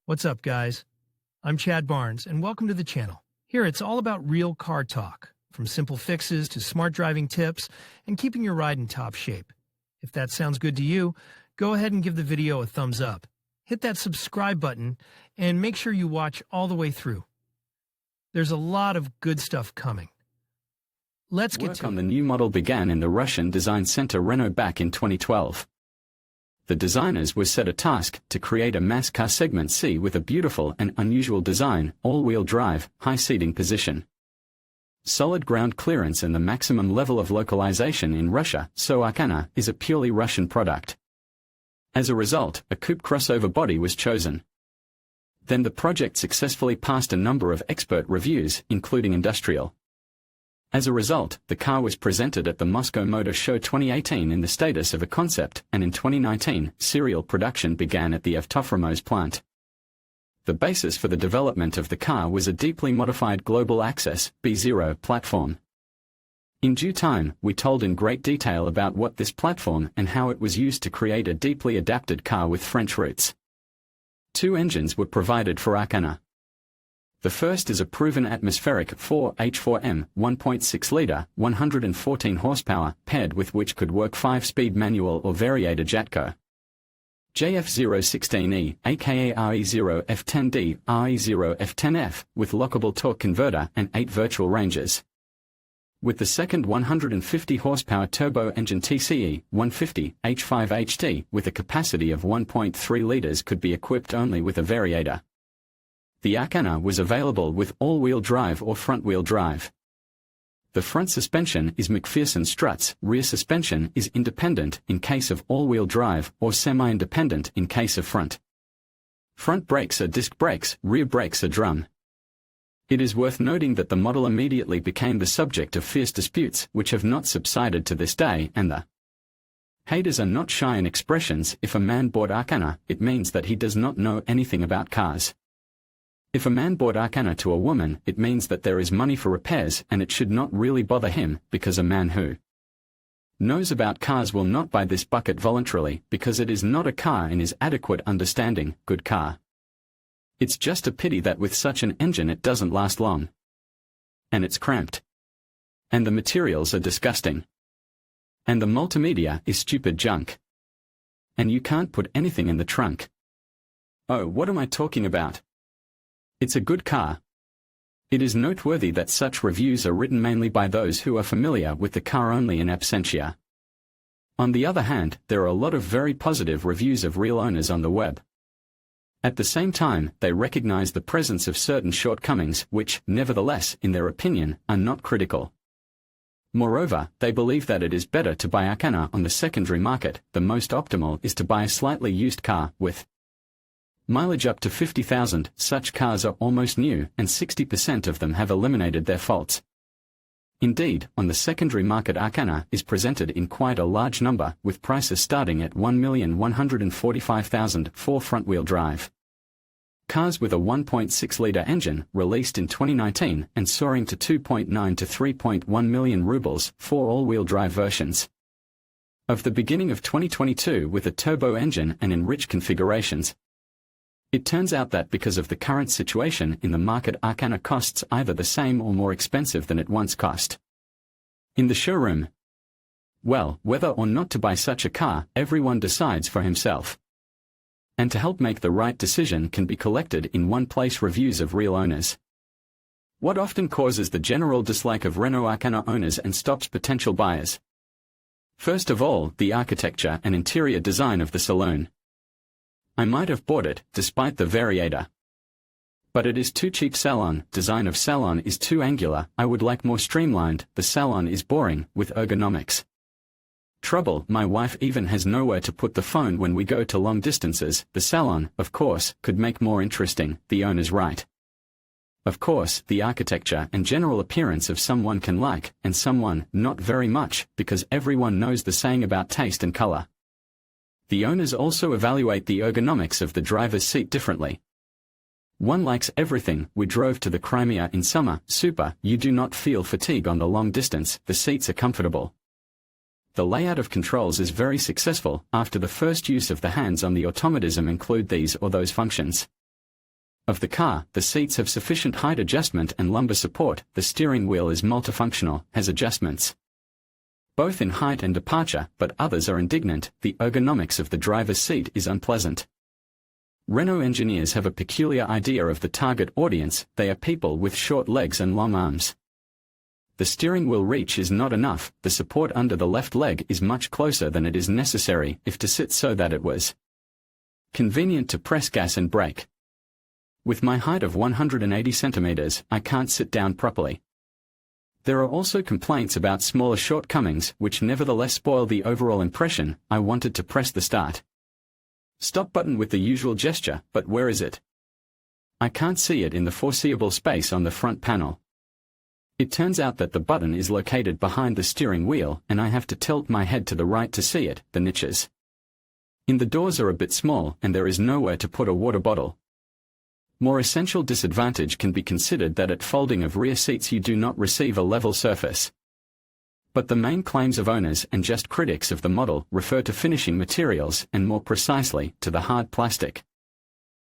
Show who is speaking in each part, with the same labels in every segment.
Speaker 1: What's up, guys? I'm Chad Barnes, and welcome to the channel. Here, it's all about real car talk, from simple fixes to smart driving tips and keeping your ride in top shape. If that sounds good to you, go ahead and give the video a thumbs up. Hit that subscribe button and make sure you watch all the way through. There's a lot of good stuff coming. Let's get to
Speaker 2: Work on the new model began in the Russian design center Renault back in 2012. The designers were set a task to create a mass car segment C with a beautiful and unusual design, all-wheel drive, high seating position, solid ground clearance and the maximum level of localization in Russia, so Arkana is a purely Russian product. As a result, a coupe crossover body was chosen. Then the project successfully passed a number of expert reviews, including industrial. As a result, the car was presented at the Moscow Motor Show 2018 in the status of a concept, and in 2019, serial production began at the Avtofromos plant. The basis for the development of the car was a deeply modified Global Access B0 platform. In due time, we told in great detail about what this platform and how it was used to create a deeply adapted car with French roots. Two engines were provided for Arkana. The first is a proven atmospheric 4H4M 1.6-litre, 114 horsepower, paired with which could work 5-speed manual or variator Jatco. JF016E, aka RE0F10D, RE0F10F, with lockable torque converter and 8 virtual ranges. With the second 150 horsepower turbo engine TCE 150 H5HT with a capacity of 1.3 litres could be equipped only with a variator. The Arkana was available with all-wheel drive or front-wheel drive. The front suspension is McPherson struts, rear suspension is independent in case of all-wheel drive or semi-independent in case of front. Front brakes are disc brakes, rear brakes are drum. It is worth noting that the model immediately became the subject of fierce disputes which have not subsided to this day, and the haters are not shy in expressions. If a man bought Arkana, it means that he does not know anything about cars. If a man bought Arkana to a woman, it means that there is money for repairs and it should not really bother him, because a man who knows about cars will not buy this bucket voluntarily, because it is not a car in his adequate understanding, good car. It's just a pity that with such an engine it doesn't last long. And it's cramped. And the materials are disgusting. And the multimedia is stupid junk. And you can't put anything in the trunk. Oh, what am I talking about? It's a good car. It is noteworthy that such reviews are written mainly by those who are familiar with the car only in absentia. On the other hand, there are a lot of very positive reviews of real owners on the web. At the same time, they recognize the presence of certain shortcomings which, nevertheless, in their opinion, are not critical. Moreover, they believe that it is better to buy Arkana on the secondary market. The most optimal is to buy a slightly used car with mileage up to 50,000. Such cars are almost new, and 60% of them have eliminated their faults. Indeed, on the secondary market Arkana is presented in quite a large number, with prices starting at $1,145,000 for front-wheel drive cars with a 1.6-litre engine, released in 2019, and soaring to 2.9 to 3.1 million rubles for all-wheel drive versions of the beginning of 2022 with a turbo engine and in rich configurations. It turns out that because of the current situation in the market, Arkana costs either the same or more expensive than it once cost in the showroom. Well, whether or not to buy such a car, everyone decides for himself. And to help make the right decision can be collected in one place: reviews of real owners. What often causes the general dislike of Renault Arkana owners and stops potential buyers? First of all, the architecture and interior design of the saloon. I might have bought it, despite the variator. But it is too cheap. Salon design of salon is too angular. I would like more streamlined. The salon is boring, with ergonomics trouble. My wife even has nowhere to put the phone when we go to long distances. The salon, of course, could make more interesting. The owner's right. Of course, the architecture and general appearance of someone can like, and someone, not very much, because everyone knows the saying about taste and color. The owners also evaluate the ergonomics of the driver's seat differently. One likes everything. We drove to the Crimea in summer. Super, you do not feel fatigue on the long distance. The seats are comfortable. The layout of controls is very successful. After the first use of the hands on the automatism include these or those functions. Of the car, the seats have sufficient height adjustment and lumbar support, the steering wheel is multifunctional, has adjustments both in height and departure, but others are indignant, the ergonomics of the driver's seat is unpleasant. Renault engineers have a peculiar idea of the target audience, they are people with short legs and long arms. The steering wheel reach is not enough, the support under the left leg is much closer than it is necessary if to sit so that it was convenient to press gas and brake. With my height of 180 centimeters, I can't sit down properly. There are also complaints about smaller shortcomings which nevertheless spoil the overall impression. I wanted to press the stop button with the usual gesture, but where is it? I can't see it in the foreseeable space on the front panel. It turns out that the button is located behind the steering wheel and I have to tilt my head to the right to see it. The niches in the doors are a bit small and there is nowhere to put a water bottle. More essential disadvantage can be considered that at folding of rear seats you do not receive a level surface. But the main claims of owners and just critics of the model refer to finishing materials and more precisely to the hard plastic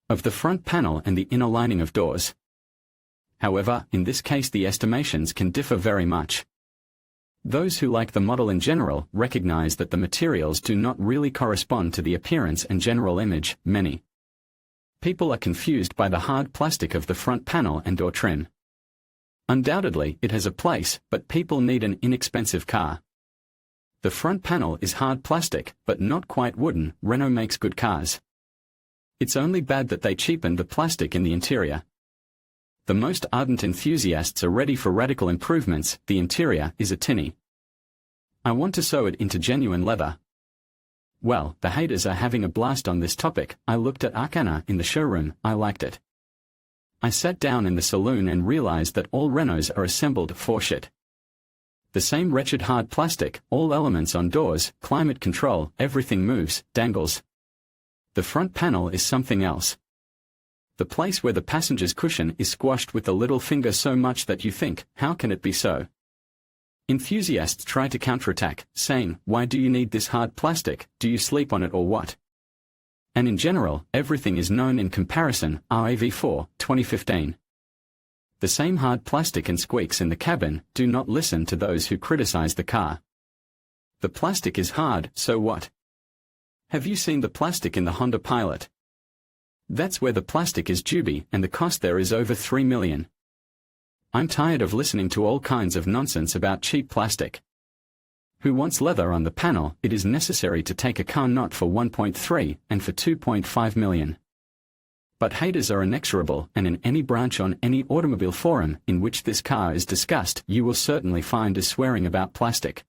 Speaker 2: of the front panel and the inner lining of doors. However, in this case the estimations can differ very much. Those who like the model in general recognize that the materials do not really correspond to the appearance and general image. Many people are confused by the hard plastic of the front panel and door trim. Undoubtedly, it has a place, but people need an inexpensive car. The front panel is hard plastic, but not quite wooden. Renault makes good cars. It's only bad that they cheapened the plastic in the interior. The most ardent enthusiasts are ready for radical improvements. The interior is a tinny. I want to sew it into genuine leather. Well, the haters are having a blast on this topic. I looked at Arkana in the showroom, I liked it. I sat down in the saloon and realized that all Renaults are assembled for shit. The same wretched hard plastic, all elements on doors, climate control, everything moves, dangles. The front panel is something else. The place where the passenger's cushion is squashed with the little finger so much that you think, how can it be so? Enthusiasts try to counterattack, saying, why do you need this hard plastic, do you sleep on it or what? And in general, everything is known in comparison. RAV4, 2015. The same hard plastic and squeaks in the cabin. Do not listen to those who criticize the car. The plastic is hard, so what? Have you seen the plastic in the Honda Pilot? That's where the plastic is duby and the cost there is over 3 million. I'm tired of listening to all kinds of nonsense about cheap plastic. Who wants leather on the panel? It is necessary to take a car not for 1.3 and for 2.5 million. But haters are inexorable, and in any branch on any automobile forum in which this car is discussed, you will certainly find is swearing about plastic.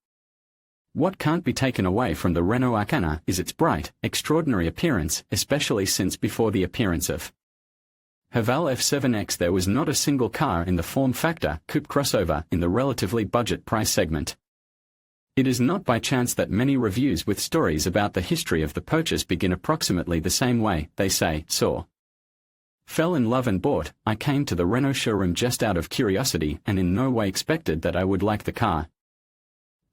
Speaker 2: What can't be taken away from the Renault Arkana is its bright, extraordinary appearance, especially since before the appearance of Haval F7X there was not a single car in the form factor coupe crossover in the relatively budget price segment. It is not by chance that many reviews with stories about the history of the purchase begin approximately the same way. They say, saw, fell in love and bought. I came to the Renault showroom just out of curiosity and in no way expected that I would like the car.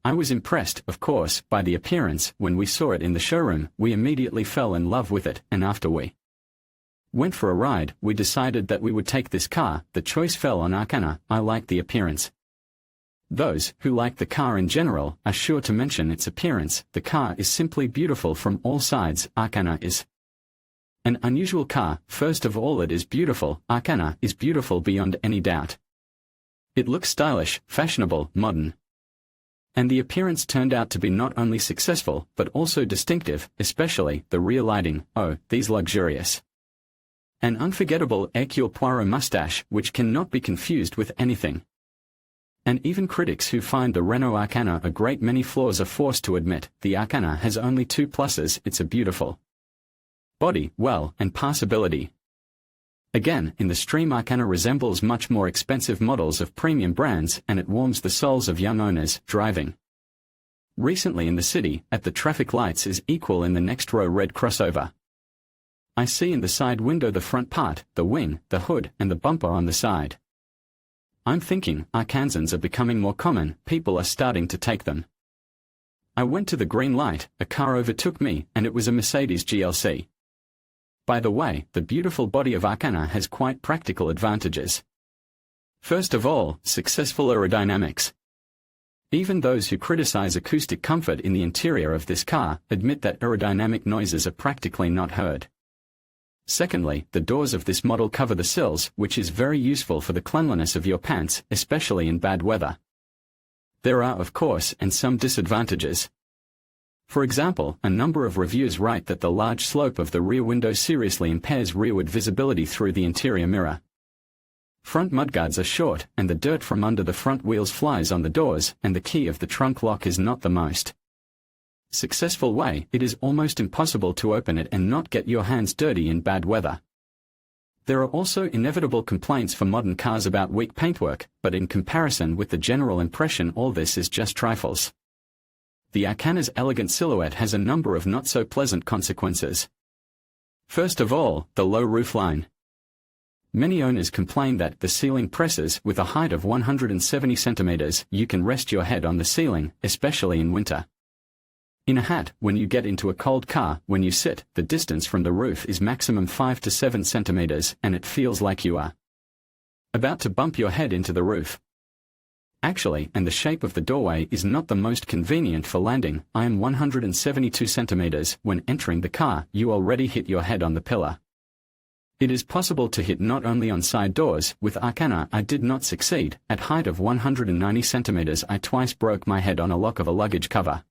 Speaker 2: I was impressed, of course, by the appearance. When we saw it in the showroom, we immediately fell in love with it, and after we went for a ride, we decided that we would take this car. The choice fell on Arkana. I liked the appearance. Those who like the car in general are sure to mention its appearance. The car is simply beautiful from all sides. Arkana is an unusual car. First of all, it is beautiful. Arkana is beautiful beyond any doubt. It looks stylish, fashionable, modern. And the appearance turned out to be not only successful, but also distinctive, especially the rear lighting. Oh, these luxurious. An unforgettable Hercule Poirot mustache, which cannot be confused with anything. And even critics who find the Renault Arkana a great many flaws are forced to admit, the Arkana has only two pluses. It's a beautiful body, well, and passability. Again, in the stream Arkana resembles much more expensive models of premium brands and it warms the souls of young owners. Driving recently in the city, at the traffic lights is equal in the next row red crossover. I see in the side window the front part, the wing, the hood, and the bumper on the side. I'm thinking, Arkansans are becoming more common, people are starting to take them. I went to the green light, a car overtook me, and it was a Mercedes GLC. By the way, the beautiful body of Arkana has quite practical advantages. First of all, successful aerodynamics. Even those who criticize acoustic comfort in the interior of this car admit that aerodynamic noises are practically not heard. Secondly, the doors of this model cover the sills, which is very useful for the cleanliness of your pants, especially in bad weather. There are, of course, and some disadvantages. For example, a number of reviews write that the large slope of the rear window seriously impairs rearward visibility through the interior mirror. Front mudguards are short, and the dirt from under the front wheels flies on the doors, and the key of the trunk lock is not the most successful way. It is almost impossible to open it and not get your hands dirty in bad weather. There are also inevitable complaints for modern cars about weak paintwork, but in comparison with the general impression, all this is just trifles. The Arkana's elegant silhouette has a number of not-so-pleasant consequences. First of all, the low roofline. Many owners complain that the ceiling presses. With a height of 170 centimeters, you can rest your head on the ceiling, especially in winter. In a hat, when you get into a cold car, when you sit, the distance from the roof is maximum 5 to 7 centimeters, and it feels like you are about to bump your head into the roof. Actually, and the shape of the doorway is not the most convenient for landing. I am 172 centimeters. When entering the car, you already hit your head on the pillar. It is possible to hit not only on side doors. With Arkana I did not succeed. At height of 190 centimeters I twice broke my head on a lock of a luggage cover.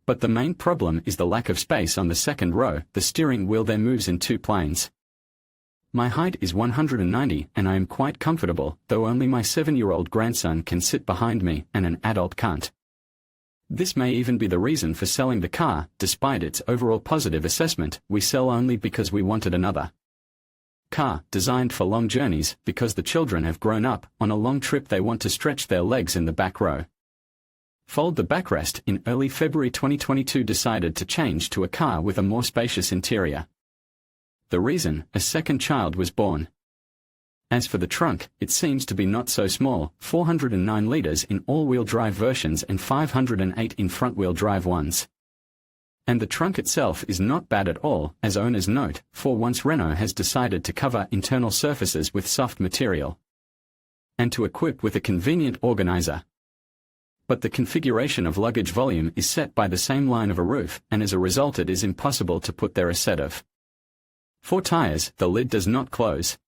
Speaker 2: But the main problem is the lack of space on the second row. The steering wheel there moves in two planes. My height is 190 and I am quite comfortable, though only my 7-year-old grandson can sit behind me and an adult can't. This may even be the reason for selling the car. Despite its overall positive assessment, we sell only because we wanted another car designed for long journeys. Because the children have grown up, on a long trip they want to stretch their legs in the back row. Fold the backrest. In early February 2022 decided to change to a car with a more spacious interior. The reason, a second child was born. As for the trunk, it seems to be not so small, 409 liters in all-wheel drive versions and 508 in front-wheel drive ones. And the trunk itself is not bad at all, as owners note. For once Renault has decided to cover internal surfaces with soft material and to equip with a convenient organizer. But the configuration of luggage volume is set by the same line of a roof, and as a result it is impossible to put there a set of 4 tires. The lid does not close.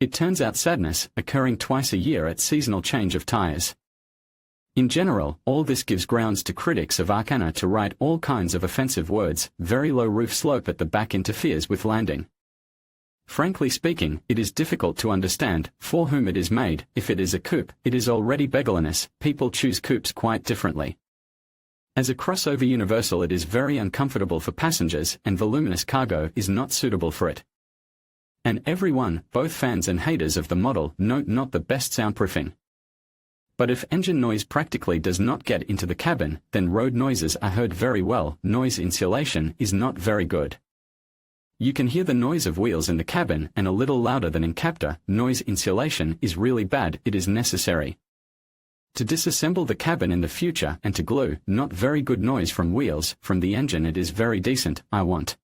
Speaker 2: It turns out sadness, occurring twice a year at seasonal change of tires. In general, all this gives grounds to critics of Arkana to write all kinds of offensive words. Very low roof slope at the back interferes with landing. Frankly speaking, it is difficult to understand for whom it is made. If it is a coupe, it is already beggarliness. People choose coupes quite differently. As a crossover universal, it is very uncomfortable for passengers, and voluminous cargo is not suitable for it. And everyone, both fans and haters of the model, note not the best soundproofing. But if engine noise practically does not get into the cabin, then road noises are heard very well. Noise insulation is not very good. You can hear the noise of wheels in the cabin, and a little louder than in Captor. Noise insulation is really bad. It is necessary to disassemble the cabin in the future and to glue. Not very good noise from wheels. From the engine it is very decent. I want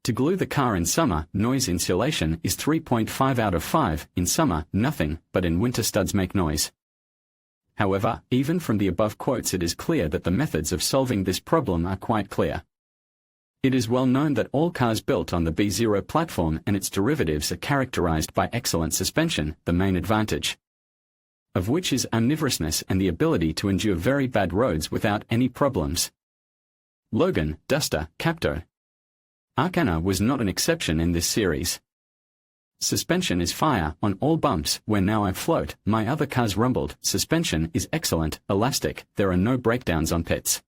Speaker 2: to glue the car in summer. Noise insulation is 3.5 out of 5. In summer, nothing, but in winter studs make noise. However, even from the above quotes it is clear that the methods of solving this problem are quite clear. It is well known that all cars built on the B0 platform and its derivatives are characterized by excellent suspension, the main advantage of which is omnivorousness and the ability to endure very bad roads without any problems. Logan, Duster, Captor. Arkana was not an exception in this series. Suspension is fire on all bumps. Where now I float, my other cars rumbled. Suspension is excellent, elastic, there are no breakdowns on pits.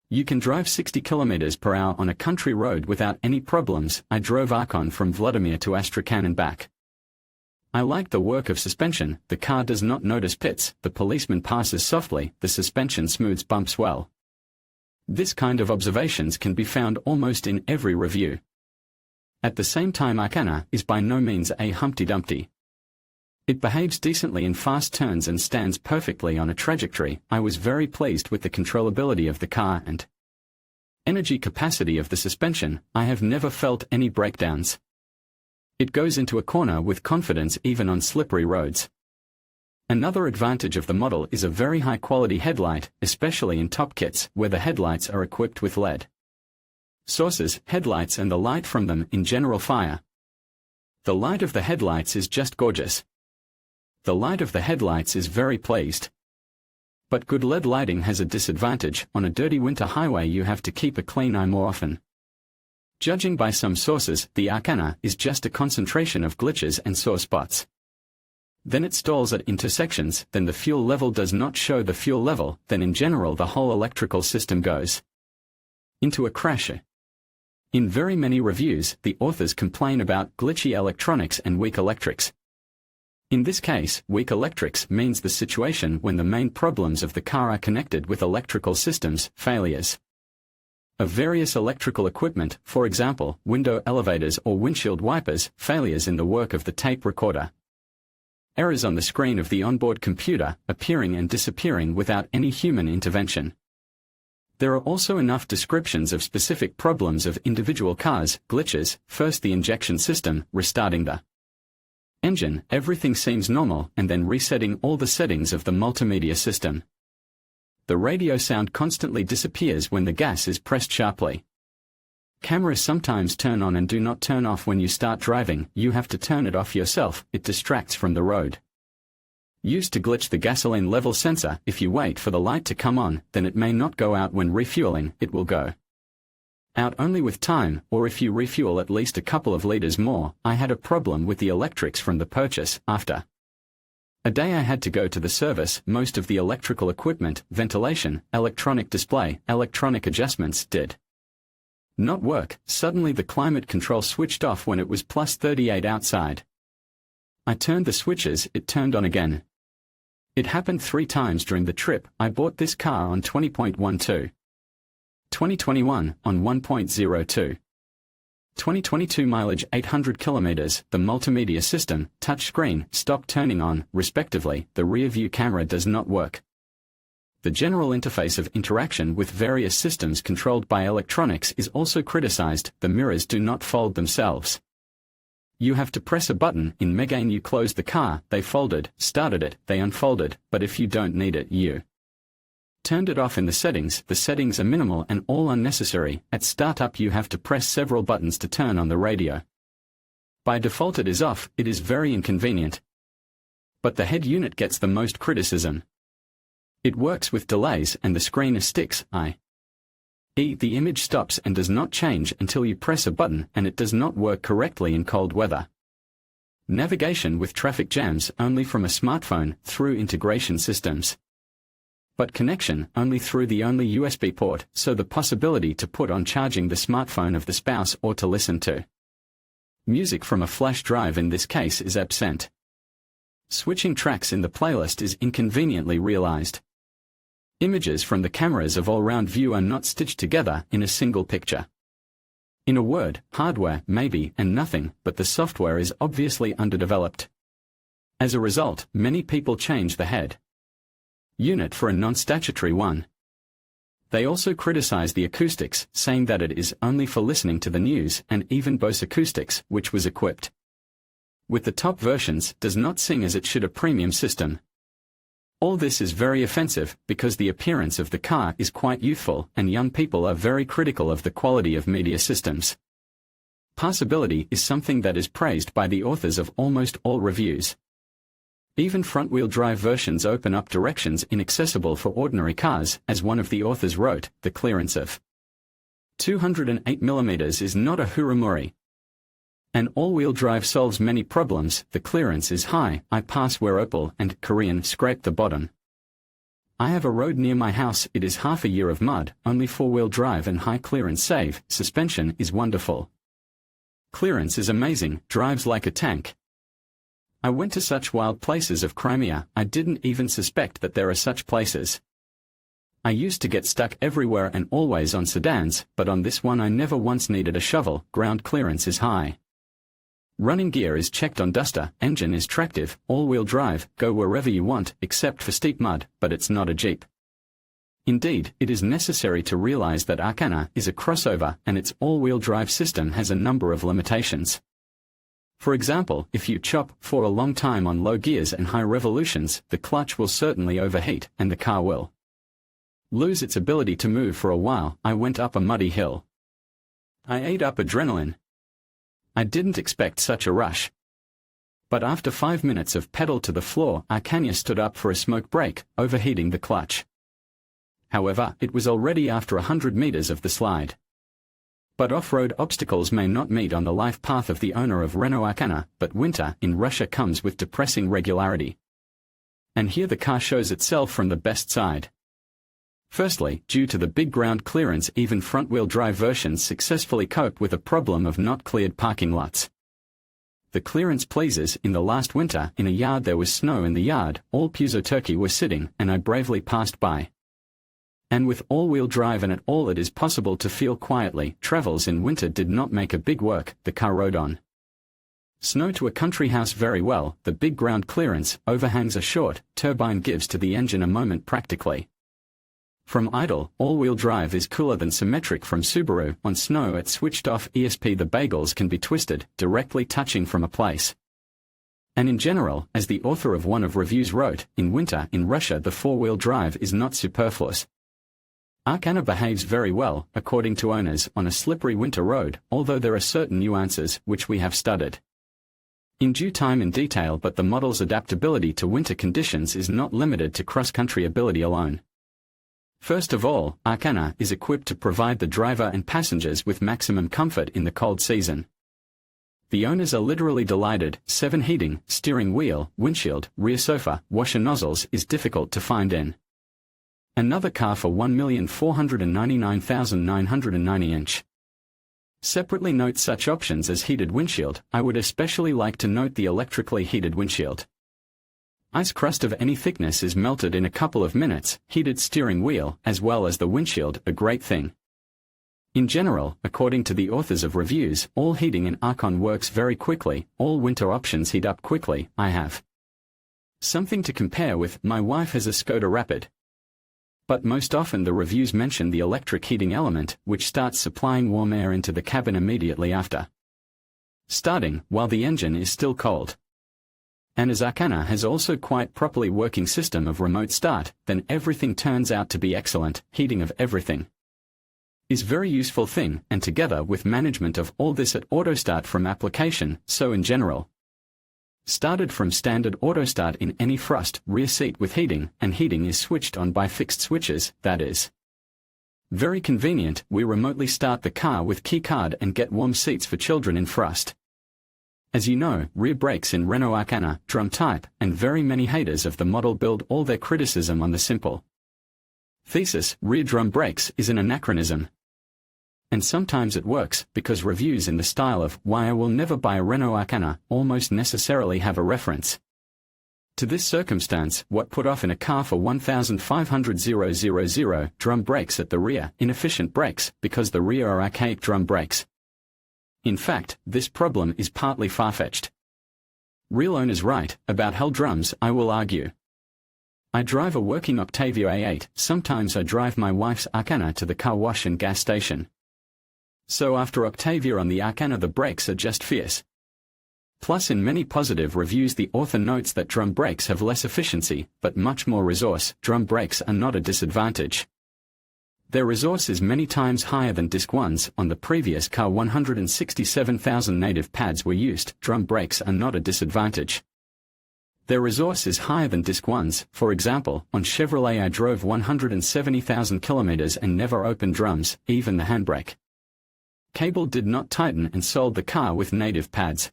Speaker 2: You can drive 60 km per hour on a country road without any problems. I drove Arkon from Vladimir to Astrakhan and back. I like the work of suspension. The car does not notice pits, the policeman passes softly, the suspension smooths bumps well. This kind of observations can be found almost in every review. At the same time, Arkana is by no means a Humpty Dumpty. It behaves decently in fast turns and stands perfectly on a trajectory. I was very pleased with the controllability of the car and Energy capacity of the suspension, I have never felt any breakdowns. It goes into a corner with confidence even on slippery roads. Another advantage of the model is a very high-quality headlight, especially in top kits where the headlights are equipped with LED sources, headlights and the light from them in general fire. The light of the headlights is just gorgeous. The light of the headlights is very pleased. But good LED lighting has a disadvantage. On a dirty winter highway you have to keep a clean eye more often. Judging by some sources, the Arkana is just a concentration of glitches and sore spots. Then it stalls at intersections, then the fuel level does not show the fuel level, then in general the whole electrical system goes into a crash. In very many reviews, the authors complain about glitchy electronics and weak electrics. In this case, weak electrics means the situation when the main problems of the car are connected with electrical systems, failures of various electrical equipment, for example, window elevators or windshield wipers, failures in the work of the tape recorder, errors on the screen of the onboard computer, appearing and disappearing without any human intervention. There are also enough descriptions of specific problems of individual cars, glitches, first the injection system, restarting the engine, everything seems normal, and then resetting all the settings of the multimedia system. The radio sound constantly disappears when the gas is pressed sharply. Cameras sometimes turn on and do not turn off when you start driving, you have to turn it off yourself, it distracts from the road. Used to glitch the gasoline level sensor, if you wait for the light to come on, then it may not go out when refueling, it will go out only with time, or if you refuel at least a couple of liters more. I had a problem with the electrics from the purchase. After a day I had to go to the service. Most of the electrical equipment, ventilation, electronic display, electronic adjustments did not work. Suddenly the climate control switched off when it was plus 38 outside. I turned the switches, it turned on again. It happened 3 times during the trip. I bought this car on 20.12. 2021 on 1.02. 2022 mileage 800 kilometers. The multimedia system, touchscreen, stopped turning on, respectively. The rear view camera does not work. The general interface of interaction with various systems controlled by electronics is also criticized. The mirrors do not fold themselves. You have to press a button. In Megane you close the car, they folded, started it, they unfolded, but if you don't need it you turned it off in the settings are minimal and all unnecessary. At startup you have to press several buttons to turn on the radio. By default it is off, it is very inconvenient. But the head unit gets the most criticism. It works with delays and the screen sticks, i.e. the image stops and does not change until you press a button, and it does not work correctly in cold weather. Navigation with traffic jams only from a smartphone, through integration systems. But connection only through the only USB port, so the possibility to put on charging the smartphone of the spouse or to listen to music from a flash drive in this case is absent. Switching tracks in the playlist is inconveniently realized. Images from the cameras of all-round view are not stitched together in a single picture. In a word, hardware, maybe, and nothing, but the software is obviously underdeveloped. As a result, many people change the head unit for a non-statutory one. They also criticize the acoustics, saying that it is only for listening to the news, and even Bose Acoustics, which was equipped with the top versions, does not sing as it should a premium system. All this is very offensive, because the appearance of the car is quite youthful, and young people are very critical of the quality of media systems. Passability is something that is praised by the authors of almost all reviews. Even front-wheel drive versions open up directions inaccessible for ordinary cars. As one of the authors wrote, the clearance of 208mm is not a Huramuri. An all-wheel drive solves many problems. The clearance is high. I pass where Opel and Korean scrape the bottom. I have a road near my house. It is half a year of mud, only 4-wheel drive and high clearance save. Suspension is wonderful. Clearance is amazing, drives like a tank. I went to such wild places of Crimea, I didn't even suspect that there are such places. I used to get stuck everywhere and always on sedans, but on this one I never once needed a shovel. Ground clearance is high. Running gear is checked on Duster, engine is tractive, all-wheel drive, go wherever you want, except for steep mud, but it's not a Jeep. Indeed, it is necessary to realize that Arkana is a crossover and its all-wheel drive system has a number of limitations. For example, if you chop for a long time on low gears and high revolutions, the clutch will certainly overheat and the car will lose its ability to move for a while. I went up a muddy hill. I ate up adrenaline. I didn't expect such a rush. But after 5 minutes of pedal to the floor, Arkana stood up for a smoke break, overheating the clutch. However, it was already after 100 meters of the slide. But off-road obstacles may not meet on the life path of the owner of Renault Arkana, but winter in Russia comes with depressing regularity. And here the car shows itself from the best side. Firstly, due to the big ground clearance, even front-wheel drive versions successfully cope with a problem of not cleared parking lots. The clearance pleases. In the last winter, in a yard there was snow in the yard, all Peugeot Turkey were sitting, and I bravely passed by. And with all-wheel drive and at all it is possible to feel quietly, travels in winter did not make a big work, the car rode on. Snow to a country house very well, the big ground clearance, overhangs are short, turbine gives to the engine a moment practically. From idle, all-wheel drive is cooler than symmetric from Subaru. On snow at switched off ESP the bagels can be twisted, directly touching from a place. And in general, as the author of one of reviews wrote, in winter in Russia the four-wheel drive is not superfluous. Arkana behaves very well, according to owners, on a slippery winter road, although there are certain nuances which we have studied in due time in detail, but the model's adaptability to winter conditions is not limited to cross-country ability alone. First of all, Arkana is equipped to provide the driver and passengers with maximum comfort in the cold season. The owners are literally delighted. 7 heating, steering wheel, windshield, rear sofa, washer nozzles is difficult to find in another car for 1,499,990 inch. Separately note such options as heated windshield. I would especially like to note the electrically heated windshield. Ice crust of any thickness is melted in a couple of minutes. Heated steering wheel, as well as the windshield, a great thing. In general, according to the authors of reviews, all heating in Arkana works very quickly. All winter options heat up quickly. I have something to compare with. My wife has a Skoda Rapid. But most often the reviews mention the electric heating element, which starts supplying warm air into the cabin immediately after starting, while the engine is still cold. And as Arkana has also quite properly working system of remote start, then everything turns out to be excellent. Heating of everything is very useful thing, and together with management of all this at auto start from application, so in general. Started from standard auto start in any frost, rear seat with heating, and heating is switched on by fixed switches, that is very convenient. We remotely start the car with key card and get warm seats for children in frost. As you know, rear brakes in Renault Arkana, drum type, and very many haters of the model build all their criticism on the simple thesis, rear drum brakes is an anachronism. And sometimes it works, because reviews in the style of why I will never buy a Renault Arkana almost necessarily have a reference to this circumstance. What put off in a car for 1,500 drum brakes at the rear, inefficient brakes, because the rear are archaic drum brakes. In fact, this problem is partly far-fetched. Real owners right, about hell drums, I will argue. I drive a working Octavia A8, sometimes I drive my wife's Arkana to the car wash and gas station. So after Octavia on the Arkana the brakes are just fierce. Plus in many positive reviews the author notes that drum brakes have less efficiency, but much more resource. Drum brakes are not a disadvantage. Their resource is many times higher than disc ones. On the previous car 167,000 native pads were used. Drum brakes are not a disadvantage. Their resource is higher than disc ones. For example, on Chevrolet I drove 170,000 kilometers and never opened drums, even the handbrake cable did not tighten, and sold the car with native pads.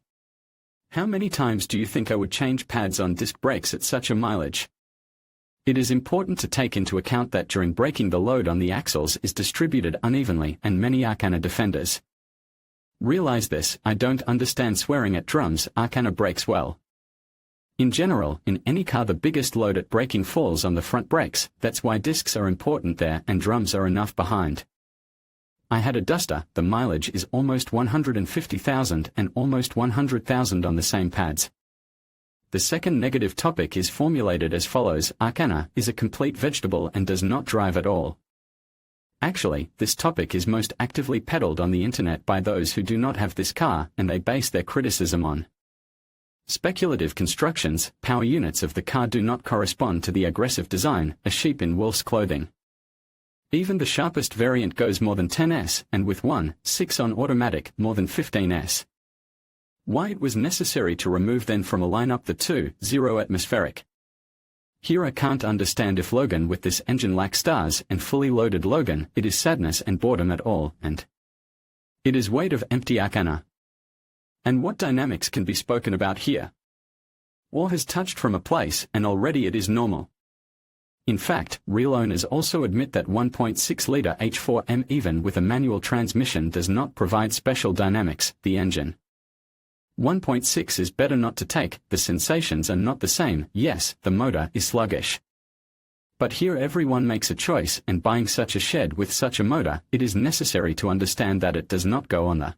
Speaker 2: How many times do you think I would change pads on disc brakes at such a mileage? It is important to take into account that during braking the load on the axles is distributed unevenly, and many Arkana defenders realize this. I don't understand swearing at drums. Arkana brakes well. In general, in any car the biggest load at braking falls on the front brakes. That's why discs are important there and drums are enough behind. I had a Duster, the mileage is almost 150,000 and almost 100,000 on the same pads. The second negative topic is formulated as follows: Arkana is a complete vegetable and does not drive at all. Actually, this topic is most actively peddled on the internet by those who do not have this car, and they base their criticism on speculative constructions. Power units of the car do not correspond to the aggressive design, a sheep in wolf's clothing. Even the sharpest variant goes more than 10s, and with 1.6 on automatic, more than 15s. Why it was necessary to remove then from a lineup the 2.0 atmospheric. Here I can't understand if Logan with this engine lacks stars and fully loaded Logan, it is sadness and boredom at all, and it is weight of empty Arkana. And what dynamics can be spoken about here? War has touched from a place, and already it is normal. In fact, real owners also admit that 1.6-litre H4M even with a manual transmission does not provide special dynamics. The engine 1.6 is better not to take, the sensations are not the same. Yes, the motor is sluggish. But here everyone makes a choice, and buying such a shed with such a motor, it is necessary to understand that it does not go on the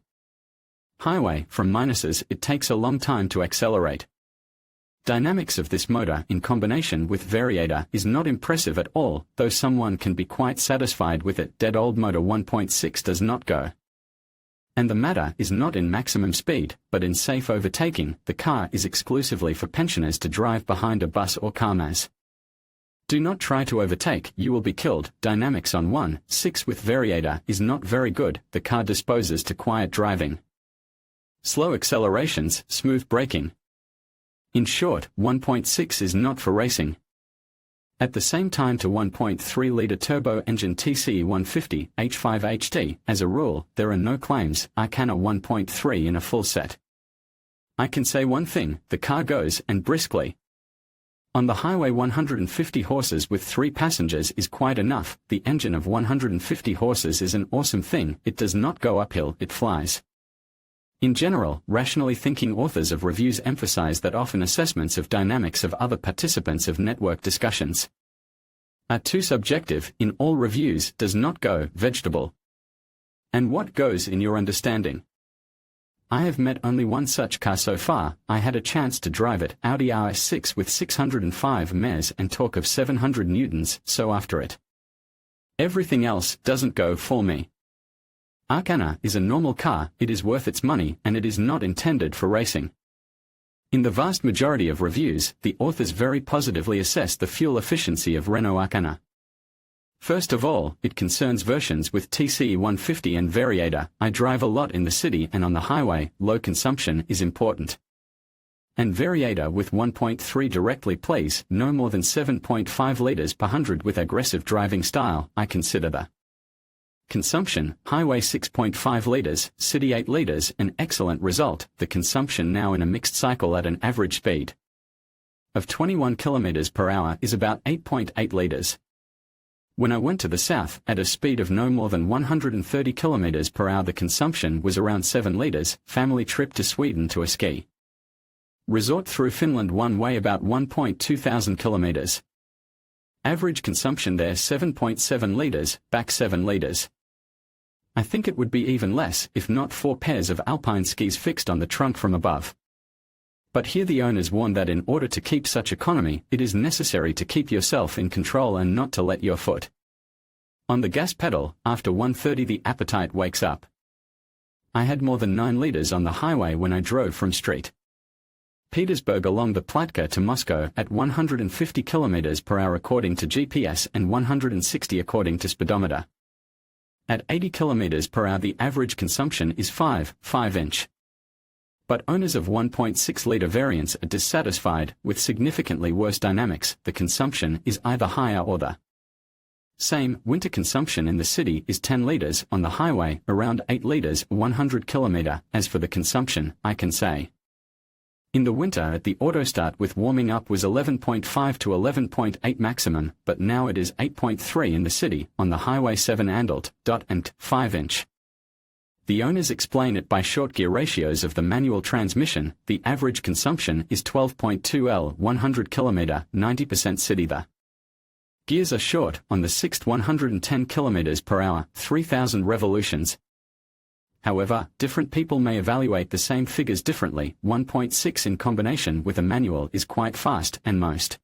Speaker 2: highway. From minuses, it takes a long time to accelerate. Dynamics of this motor in combination with variator is not impressive at all, though someone can be quite satisfied with it. Dead old motor 1.6 does not go. And the matter is not in maximum speed, but in safe overtaking. The car is exclusively for pensioners to drive behind a bus or carmas. Do not try to overtake, you will be killed. Dynamics on 1.6 with variator is not very good. The car disposes to quiet driving, slow accelerations, smooth braking. In short, 1.6 is not for racing. At the same time to 1.3-litre turbo engine TCE 150 H5 HT, as a rule, there are no claims. Arkana 1.3 in a full set. I can say one thing, the car goes, and briskly. On the highway 150 horses with 3 passengers is quite enough. The engine of 150 horses is an awesome thing, it does not go uphill, it flies. In general, rationally thinking authors of reviews emphasize that often assessments of dynamics of other participants of network discussions are too subjective. In all reviews does not go vegetable. And what goes in your understanding? I have met only one such car so far. I had a chance to drive it, Audi RS6 with 605 ms and torque of 700 newtons, so after it, everything else doesn't go for me. Arkana is a normal car, it is worth its money, and it is not intended for racing. In the vast majority of reviews, the authors very positively assess the fuel efficiency of Renault Arkana. First of all, it concerns versions with TCE 150 and variator. I drive a lot in the city and on the highway, low consumption is important. And variator with 1.3 directly plays no more than 7.5 litres per 100 with aggressive driving style. I consider the consumption, highway 6.5 litres, city 8 litres, an excellent result. The consumption now in a mixed cycle at an average speed of 21 km per hour is about 8.8 litres. When I went to the south, at a speed of no more than 130 km per hour the consumption was around 7 litres. Family trip to Sweden to a ski resort through Finland one way about 1.2 thousand kilometers. Average consumption there 7.7 litres, back 7 litres. I think it would be even less if not 4 pairs of alpine skis fixed on the trunk from above. But here the owners warn that in order to keep such economy, it is necessary to keep yourself in control and not to let your foot on the gas pedal. After 1:30 the appetite wakes up. I had more than 9 litres on the highway when I drove from St. Petersburg along the Platka to Moscow at 150 km per hour according to GPS and 160 according to speedometer. At 80 km per hour the average consumption is 5.5 But owners of 1.6-litre variants are dissatisfied with significantly worse dynamics. The consumption is either higher or the same. Winter consumption in the city is 10 litres, on the highway around 8 litres 100 km. As for the consumption, I can say in the winter at the autostart with warming up was 11.5 to 11.8 maximum, but now it is 8.3 in the city, on the highway 7 and 5 The owners explain it by short gear ratios of the manual transmission. The average consumption is 12.2 L 100 km, 90% city. The gears are short, on the 6th 110 km per hour, 3000 revolutions. However, different people may evaluate the same figures differently. 1.6 in combination with a manual is quite fast and most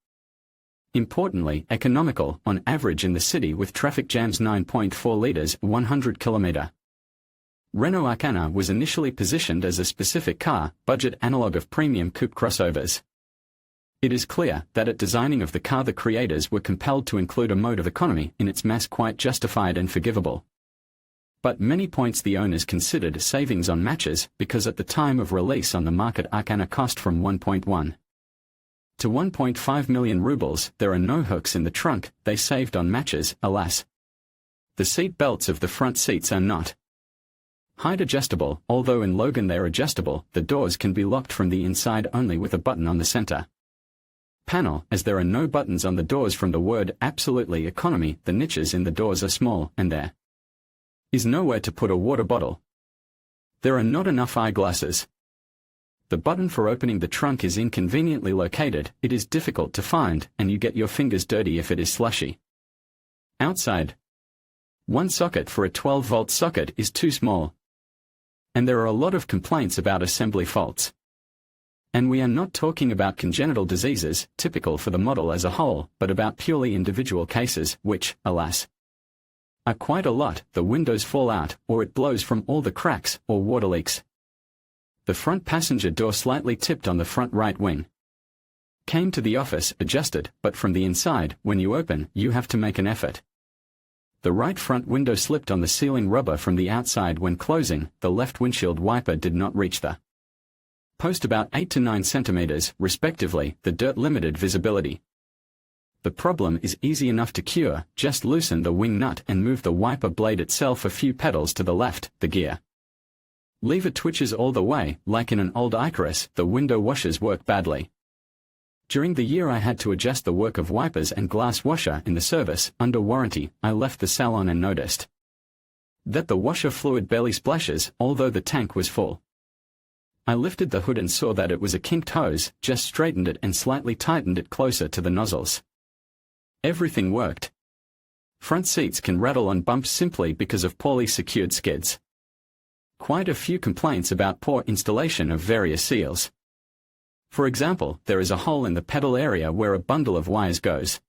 Speaker 2: importantly, economical, on average in the city with traffic jams. 9.4 litres, 100 km. Renault Arkana was initially positioned as a specific car, budget analogue of premium coupe crossovers. It is clear that at designing of the car the creators were compelled to include a mode of economy in its mass, quite justified and forgivable. But many points the owners considered savings on matches, because at the time of release on the market Arkana cost from 1.1 to 1.5 million rubles. There are no hooks in the trunk, they saved on matches, alas. The seat belts of the front seats are not height adjustable, although in Logan they are adjustable. The doors can be locked from the inside only with a button on the center panel, as there are no buttons on the doors. From the word absolutely economy, the niches in the doors are small, and there is nowhere to put a water bottle. There are not enough eyeglasses. The button for opening the trunk is inconveniently located, it is difficult to find, and you get your fingers dirty if it is slushy. Outside, one socket for a 12-volt socket is too small. And there are a lot of complaints about assembly faults. And we are not talking about congenital diseases, typical for the model as a whole, but about purely individual cases, which, alas, are quite a lot. The windows fall out, or it blows from all the cracks, or water leaks. The front passenger door slightly tipped on the front right wing. Came to the office, adjusted, but from the inside, when you open, you have to make an effort. The right front window slipped on the ceiling rubber from the outside when closing. The left windshield wiper did not reach the post, about 8 to 9 centimeters, respectively. The dirt limited visibility. The problem is easy enough to cure, just loosen the wing nut and move the wiper blade itself a few pedals to the left. The gear lever twitches all the way, like in an old Icarus. The window washers work badly. During the year I had to adjust the work of wipers and glass washer in the service, under warranty. I left the salon and noticed that the washer fluid barely splashes, although the tank was full. I lifted the hood and saw that it was a kinked hose, just straightened it and slightly tightened it closer to the nozzles. Everything worked. Front seats can rattle on bumps simply because of poorly secured skids. Quite a few complaints about poor installation of various seals. For example, there is a hole in the pedal area where a bundle of wires goes.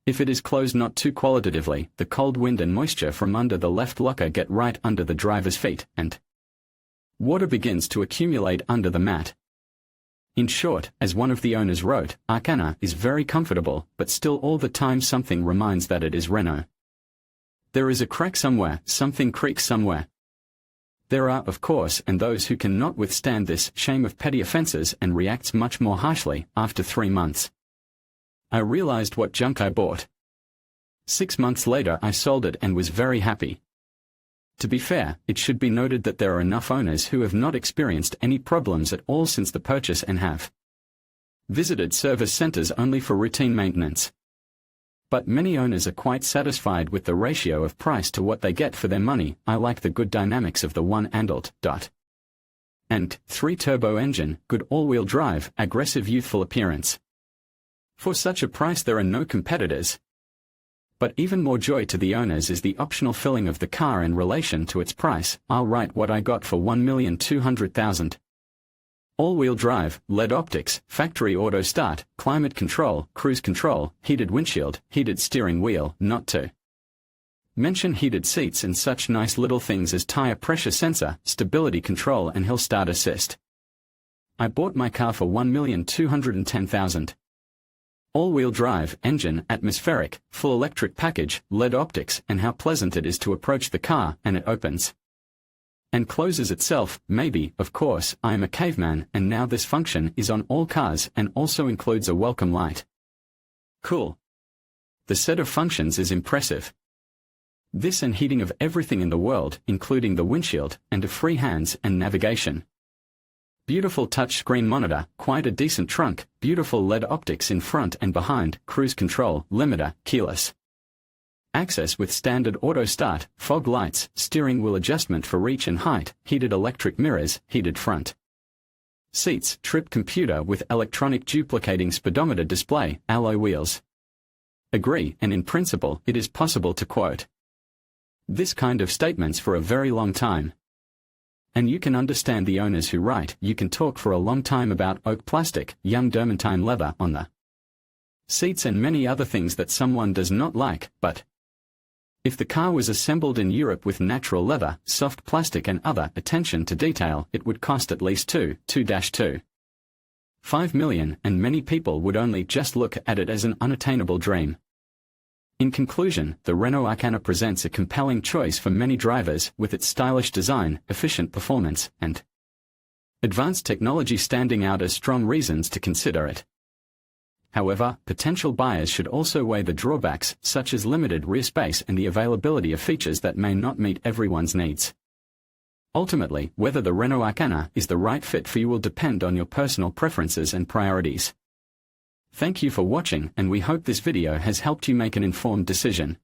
Speaker 2: If it is closed not too qualitatively, the cold wind and moisture from under the left locker get right under the driver's feet, and water begins to accumulate under the mat. In short, as one of the owners wrote, Arkana is very comfortable, but still all the time something reminds that it is Renault. There is a crack somewhere, something creaks somewhere. There are, of course, and those who cannot withstand this shame of petty offenses and reacts much more harshly. After 3 months, I realized what junk I bought. 6 months later I sold it and was very happy. To be fair, it should be noted that there are enough owners who have not experienced any problems at all since the purchase and have visited service centers only for routine maintenance. But many owners are quite satisfied with the ratio of price to what they get for their money. I like the good dynamics of the 1.3 turbo engine, good all-wheel drive, aggressive youthful appearance. For such a price there are no competitors. But even more joy to the owners is the optional filling of the car in relation to its price. I'll write what I got for 1,200,000. All-wheel drive, LED optics, factory auto start, climate control, cruise control, heated windshield, heated steering wheel, not to mention heated seats and such nice little things as tire pressure sensor, stability control and hill start assist. I bought my car for 1,210,000. All-wheel drive, engine, atmospheric, full electric package, LED optics, and how pleasant it is to approach the car, and it opens and closes itself. Maybe, of course, I am a caveman, and now this function is on all cars and also includes a welcome light. Cool. The set of functions is impressive. This and heating of everything in the world, including the windshield, and of free hands and navigation. Beautiful touchscreen monitor, quite a decent trunk, beautiful LED optics in front and behind, cruise control, limiter, keyless access with standard auto start, fog lights, steering wheel adjustment for reach and height, heated electric mirrors, heated front seats, trip computer with electronic duplicating speedometer display, alloy wheels. Agree, and in principle, it is possible to quote this kind of statements for a very long time. And you can understand the owners who write, "You can talk for a long time about oak plastic, young Dermantine leather on the seats and many other things that someone does not like, but if the car was assembled in Europe with natural leather, soft plastic and other attention to detail, it would cost at least 2.5 million, and many people would only just look at it as an unattainable dream." In conclusion, the Renault Arkana presents a compelling choice for many drivers, with its stylish design, efficient performance, and advanced technology standing out as strong reasons to consider it. However, potential buyers should also weigh the drawbacks, such as limited rear space and the availability of features that may not meet everyone's needs. Ultimately, whether the Renault Arkana is the right fit for you will depend on your personal preferences and priorities. Thank you for watching, and we hope this video has helped you make an informed decision.